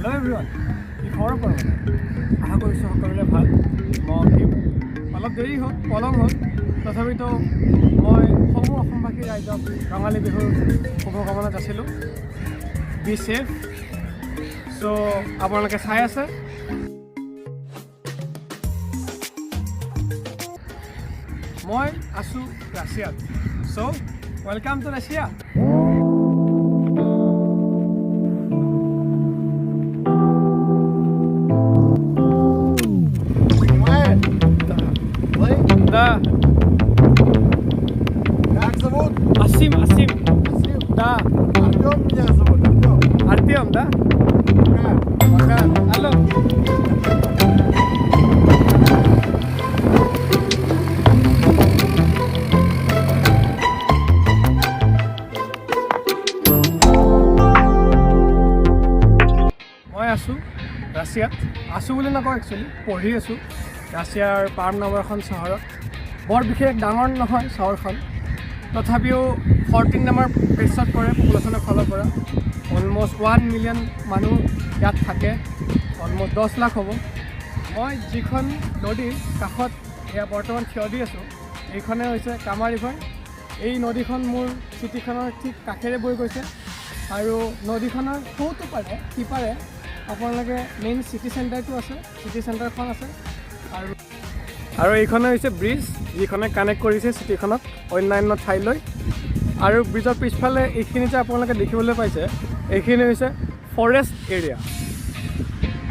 Hello' everyone, কি খবৰ বাৰু? আশা কৰিছোঁ সকলোৰে ভাল। মই অলপ দেৰি হ'ল, পলম হ'ল, তথাপিতো মই সমূহ অসমবাসী ৰাইজক ৰঙালী বিহুৰ শুভকামনা যাচিলোঁ। B safe. চ' আপোনালোকে চাই আছে। মই আছোঁ ৰাছিয়াত। চ' ৱেলকাম টু ৰাছিয়া। Да. Как зовут? Асим. Максим? Да. Артем меня зовут, Артем. Артем, да? Пока. Пока. Алло. মই আছোঁ ৰাছিয়াত। আছোঁ বুলি নকওঁ, একচুৱেলি পঢ়ি আছোঁ ৰাছিয়াৰ পাৰ্ম নামৰ এখন চহৰত। বৰ বিশেষ ডাঙৰ নহয় চহৰখন, তথাপিও 14 নামৰ প্লেচত পৰে পপুলেশ্যনৰ ফালৰ পৰা। অলমষ্ট 1 মিলিয়ন মানুহ ইয়াত থাকে, অলমষ্ট 10 লাখ হ'ব। মই যিখন নদীৰ কাষত এয়া বৰ্তমান থিয় দি আছোঁ, এইখনে হৈছে কামা ৰিভাৰ। এই নদীখন মোৰ চিটিখনৰ ঠিক কাষেৰে বৈ গৈছে, আৰু নদীখনৰ সোঁটো পাৰে সিপাৰে আপোনালোকে মেইন চিটি চেণ্টাৰটো আছে, চিটি চেণ্টাৰখন আছে। আৰু এইখনে হৈছে ব্ৰিজ, যিখনে কানেক্ট কৰিছে চিটিখনক অন্যান্য ঠাইলৈ। আৰু ব্ৰিজৰ পিছফালে এইখিনি যে আপোনালোকে দেখিবলৈ পাইছে, এইখিনি হৈছে ফৰেষ্ট এৰিয়া।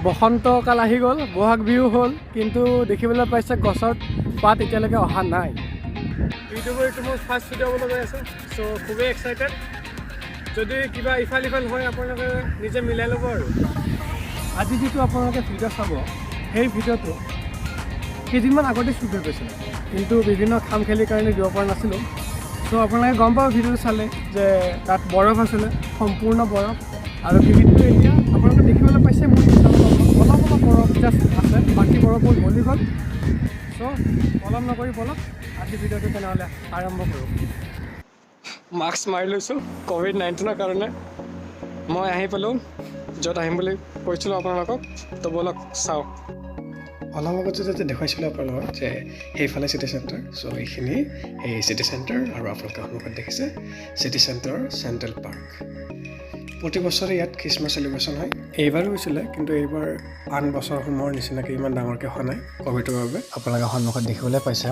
বসন্তকাল আহি গ'ল, বহাগ বিহু হ'ল, কিন্তু দেখিবলৈ পাইছে গছৰ পাত এতিয়ালৈকে অহা নাই। ইউটিউবৰ এইটো মোৰ ফাৰ্ষ্ট ভিডিঅ' হ'বলৈ গৈ আছে, চ' খুবেই এক্সাইটেড। যদি কিবা ইফাল সিফাল হয় আপোনালোকে নিজে মিলাই ল'ব। আৰু আজি যিটো আপোনালোকে ভিডিঅ' চাব, সেই ভিডিঅ'টো কেইদিনমান আগতে শ্বুট হৈ গৈছিলে, কিন্তু বিভিন্ন খাম খেলিৰ কাৰণে দিব পৰা নাছিলোঁ। চ' আপোনালোকে গম পাব ভিডিঅ'টো চালে যে তাত বৰফ আছিলে, সম্পূৰ্ণ বৰফ। আৰু টিভিটো এতিয়া আপোনালোকে দেখিবলৈ পাইছে মোৰ অলপ অলপ বৰফ জাষ্ট আছে, বাকী বৰফবোৰ গলি গ'ল। চ' পলম নকৰি বলক আজি ভিডিঅ'টো তেনেহ'লে আৰম্ভ কৰোঁ। মাস্ক মাৰি লৈছোঁ ক'ভিড-19ৰ কাৰণে। মই আহি পালোঁ য'ত আহিম বুলি কৈছিলোঁ আপোনালোকক, তো বলক চাওঁ। অলপ আগত যেতিয়া দেখুৱাইছিলোঁ আপোনালোকক যে সেইফালে চিটি চেণ্টাৰ, চ' এইখিনি এই চিটি চেণ্টাৰ, আৰু আপোনালোকে সন্মুখত দেখিছে চিটি চেণ্টাৰৰ চেণ্ট্ৰেল পাৰ্ক। প্ৰতি বছৰে ইয়াত খ্ৰীষ্টমাছ চেলিব্ৰেশ্যন হয়। এইবাৰো হৈছিলে, কিন্তু এইবাৰ আন বছৰসমূহৰ নিচিনাকৈ ইমান ডাঙৰকৈ হোৱা নাই ক'ভিডৰ বাবে। আপোনালোকে সন্মুখত দেখিবলৈ পাইছে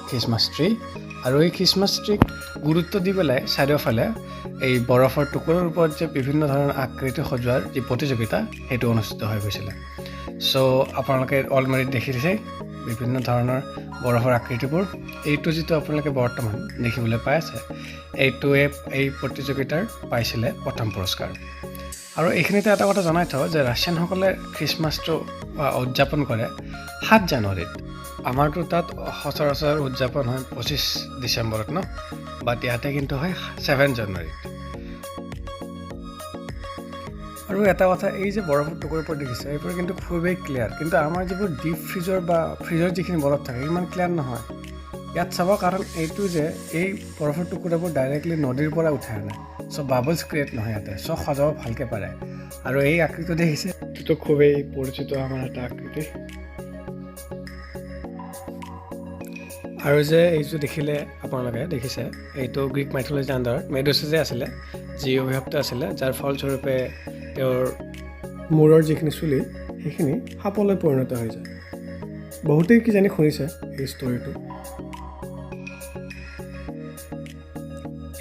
খ্ৰীষ্টমাছ ট্ৰী, আৰু এই খ্ৰীষ্টমাছ ট্ৰীক গুৰুত্ব দি পেলাই চাইডৰ ফালে এই বৰফৰ টুকুৰৰ ওপৰত যে বিভিন্ন ধৰণৰ আকৃতি সজোৱাৰ যি প্ৰতিযোগিতা, সেইটো অনুষ্ঠিত হৈ গৈছিলে। চ' আপোনালোকে অলৰেডি দেখিছে বিভিন্ন ধৰণৰ বৰফৰ আকৃতিবোৰ। এইটো যিটো আপোনালোকে বৰ্তমান দেখিবলৈ পাই আছে, এইটোৱে এই প্ৰতিযোগিতাৰ পাইছিলে প্ৰথম পুৰস্কাৰ। আৰু এইখিনিতে এটা কথা জনাই থওঁ যে ৰাছিয়ানসকলে খ্ৰীষ্টমাছটো উদযাপন কৰে 7 জানুৱাৰীত। আমাৰতো তাত সচৰাচৰ উদযাপন হয় 25 ডিচেম্বৰত ন, বাট ইয়াতে কিন্তু হয় 7 জানুৱাৰীত। আৰু এটা কথা, এই যে বৰফৰ টুকুৰৰ ওপৰত দেখিছে, এইবোৰ কিন্তু খুবেই ক্লিয়াৰ। কিন্তু আমাৰ যিবোৰ ডিপ ফ্ৰিজৰ বা ফ্ৰিজৰ যিখিনি বৰফ থাকে, ইমান ক্লিয়াৰ নহয় ইয়াত চাব। কাৰণ এইটো যে এই বৰফৰ টুকুৰাবোৰ ডাইৰেক্টলি নদীৰ পৰা উঠাই আনে, চ' বাবলছ ক্ৰিয়েট নহয় ইয়াতে, চ' সজাব ভালকৈ পাৰে। আৰু এই আকৃতিটো দেখিছে, এইটো খুবেই পৰিচিত আমাৰ এটা আকৃতি। আৰু যে এইটো দেখিলে আপোনালোকে দেখিছে, এইটো গ্ৰীক মাইথলজি আণ্ডাৰত মেডুছা যে আছিলে, যি অভিশপ্ত আছিলে, যাৰ ফলস্বৰূপে তেওঁৰ মূৰৰ যিখিনি চুলি সেইখিনি সাপলৈ পৰিণত হৈ যায়। বহুতেই কিজানি শুনিছে এই ষ্টৰিটো।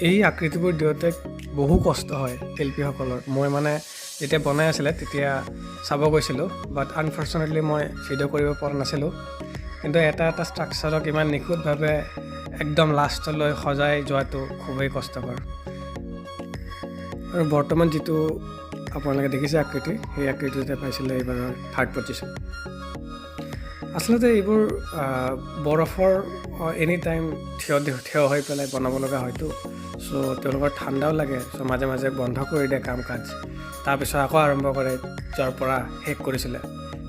এই আকৃতিবোৰ দিওঁতে বহু কষ্ট হয় শিল্পীসকলৰ। মই মানে যেতিয়া বনাই আছিলে তেতিয়া চাব গৈছিলোঁ, বাট আনফৰ্চুনেটলি মই ভিডিঅ' কৰিব পৰা নাছিলোঁ। কিন্তু এটা এটা ষ্ট্ৰাকচাৰক ইমান নিখুঁতভাৱে একদম লাষ্টলৈ সজাই যোৱাটো খুবেই কষ্টকৰ। আৰু বৰ্তমান যিটো আপোনালোকে দেখিছে আকৃতি, সেই আকৃতিতে পাইছিলে এইবাৰৰ 3rd পজিশ্যন। আচলতে এইবোৰ বৰফৰ এনি টাইম থিয় হৈ পেলাই বনাব লগা হয়তো, চ' তেওঁলোকৰ ঠাণ্ডাও লাগে, চ' মাজে মাজে বন্ধ কৰি দিয়ে কাম কাজ, তাৰপিছত আকৌ আৰম্ভ কৰে যাৰ পৰা শেষ কৰিছিলে।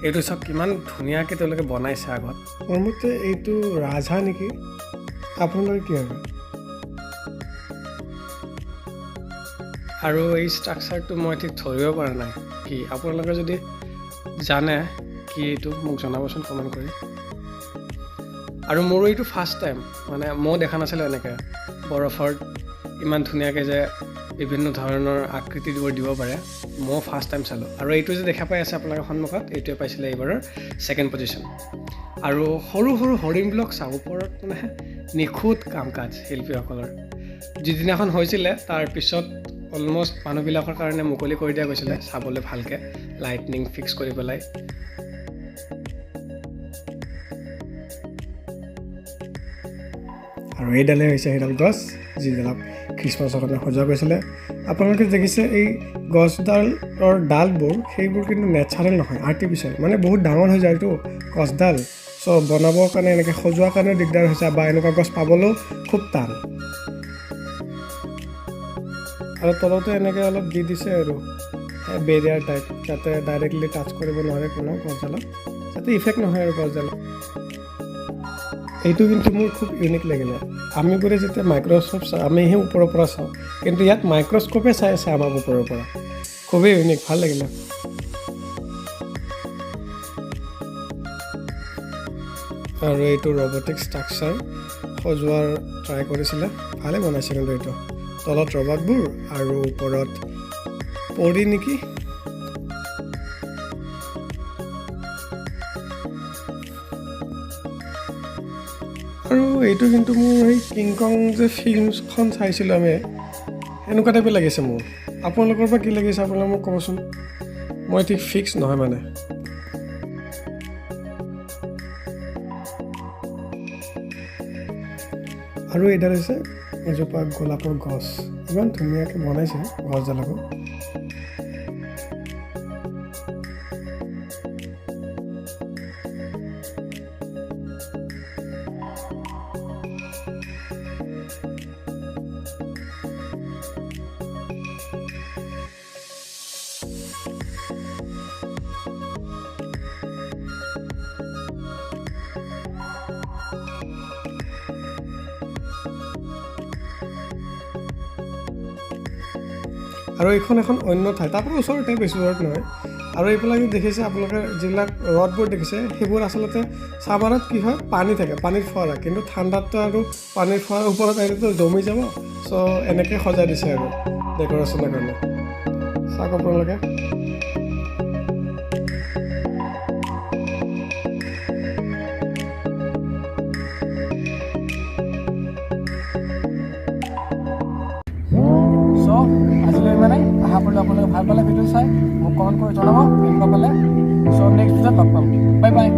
এইটো চব কিমান ধুনীয়াকৈ তেওঁলোকে বনাইছে আগত। মোৰ মতে এইটো ৰাজহাঁহ নেকি, আপোনালোকে কি ভাবে? আৰু এই ষ্ট্ৰাকচাৰটো মই ঠিক ধৰিব পৰা নাই কি কি আপোনালোকে যদি জানে কি এইটো মোক জনাবচোন কমেণ্ট কৰি। আৰু মোৰো এইটো ফাৰ্ষ্ট টাইম, মানে মই দেখা নাছিলোঁ এনেকৈ বৰফত ইমান ধুনীয়াকৈ যে বিভিন্ন ধৰণৰ আকৃতিবোৰ দিব পাৰে। মই ফাৰ্ষ্ট টাইম চালোঁ। আৰু এইটো যে দেখা পাই আছে আপোনালোকৰ সন্মুখত, এইটোৱে পাইছিলে এইবাৰৰ ছেকেণ্ড পজিশ্যন। আৰু সৰু সৰু হৰিণবিলাক চাওঁ, ওপৰত মানে নিখুঁত কাম কাজ শিল্পীসকলৰ। যিদিনাখন হৈছিলে তাৰপিছত অলমষ্ট মানুহবিলাকৰ কাৰণে মুকলি কৰি দিয়া গৈছিলে চাবলৈ ভালকৈ, লাইটনিং ফিক্স কৰি পেলাই। আৰু এইডালেই হৈছে সেইডাল গছ যিডালক খ্ৰীষ্টমাছৰ কাৰণে সজোৱা গৈছিলে। আপোনালোকে দেখিছে এই গছডালৰ ডালবোৰ, সেইবোৰ কিন্তু নেচাৰেল নহয়, আৰ্টিফিচিয়েল, মানে বহুত ডাঙৰ হৈ যায়তো গছডাল। চ' বনাবৰ কাৰণে এনেকৈ সজোৱাৰ কাৰণে দিগদাৰ হৈছে, বা এনেকুৱা গছ পাবলৈও খুব টান। আৰু তলতে এনেকৈ অলপ দি দিছে আৰু বেৰিয়াৰ টাইপ, যাতে ডাইৰেক্টলি টাচ কৰিব নোৱাৰে কোনো গছডালত, যাতে ইফেক্ট নহয় আৰু গছডালত। এইটো কিন্তু মোৰ খুব ইউনিক লাগিলে। আমিবোৰে যেতিয়া মাইক্ৰস্কোপ চাওঁ, আমিহে ওপৰৰ পৰা চাওঁ, কিন্তু ইয়াত মাইক্ৰস্কোপে চাই আছে আমাক ওপৰৰ পৰা। খুবেই ইউনিক, ভাল লাগিলে। আৰু এইটো ৰবটিক ষ্ট্ৰাকচাৰ সজোৱাৰ ট্ৰাই কৰিছিলে, ভালে বনাইছে কিন্তু এইটো। তলত ৰবটবোৰ আৰু ওপৰত পৰি নেকি। আৰু এইটো কিন্তু মোৰ এই কিংকং যে ফিল্মখন চাইছিলোঁ আমি, এনেকুৱা টাইপে লাগিছে মোৰ। আপোনালোকৰ পৰা কি লাগিছে আপোনালোকে মোক ক'বচোন, মই ঠিক ফিক্স নহয় মানে। আৰু এইডাল হৈছে এজোপা গোলাপৰ গছ, ইমান ধুনীয়াকৈ বনাইছে গছডালকো। আৰু এইখন এখন অন্য ঠাই, তাৰপৰা ওচৰতে, বেছি দূৰত নহয়। আৰু এইফালে দেখিছে আপোনালোকে যিবিলাক ৰডবোৰ দেখিছে, সেইবোৰ আচলতে চাবাৰত কি হয়, পানী থাকে, পানীত ফোৱাৰা, কিন্তু ঠাণ্ডাততো আৰু পানীৰ ফোৱাৰাৰ ওপৰত আহিলেতো জমি যাব। চ' এনেকৈ সজাই দিছে আৰু ডেক'ৰেশ্যনৰ কাৰণে। চাওক আপোনালোকে। আজিলৈ মানে আশা কৰিলোঁ আপোনালোকে ভাল পালে ভিডিঅ' চাই মোক কমেণ্ট কৰি জনাব কেনেকুৱা পালে। চ' নেক্সট ভিডিঅ'ত লগ পাম। Bye bye.